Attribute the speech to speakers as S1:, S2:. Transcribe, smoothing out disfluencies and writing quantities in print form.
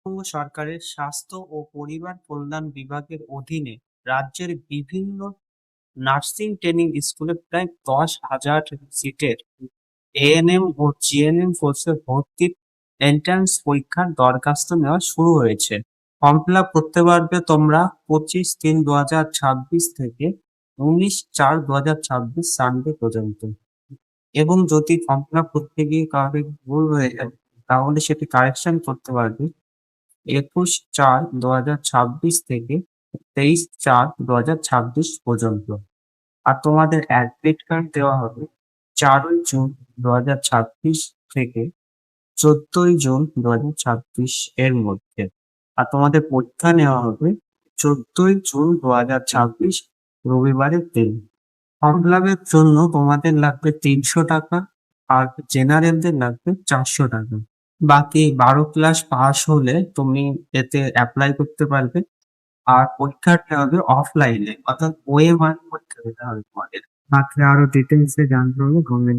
S1: পশ্চিমবঙ্গ সরকারের স্বাস্থ্য ও পরিবার কল্যাণ বিভাগের অধীনে রাজ্যের বিভিন্ন নার্সিং ট্রেনিং স্কুলে প্রায় 10,000 সিটের এএনএম ও জিএনএম কোর্সে ভর্তির এন্ট্রান্স পরীক্ষার দরখাস্ত নেওয়া শুরু হয়েছে। ফর্ম ফিল আপ করতে পারবে তোমরা 25/3/2026 থেকে 19/4/2026 সানডে পর্যন্ত। এবং যদি ফর্ম ফিল আপ করতে গিয়ে কারোর ভুল হয়ে যায় তাহলে সেটি কারেকশন করতে পারবে 21/4/2026 থেকে 23/4/2026 পর্যন্ত। আর তোমাদের অ্যাডমিট কার্ড দেওয়া হবে 4ই জুন 2026 থেকে 14ই জুন 2026 এর মধ্যে। আর তোমাদের পরীক্ষা নেওয়া হবে 14ই জুন 2026 রবিবারের দিন। ফর্ম ফিল আপের জন্য তোমাদের লাগবে 300 টাকা, আর জেনারেলদের লাগবে 400 টাকা। বাকি 12 ক্লাস পাস হলে তুমি এতে অ্যাপ্লাই করতে পারবে। আর পরীক্ষাটা হবে অফলাইনে, অর্থাৎ OA1 পরীক্ষা দিতে হবে তোমাদের। বাকি আরো ডিটেলসে জানতে হলে গভর্নমেন্ট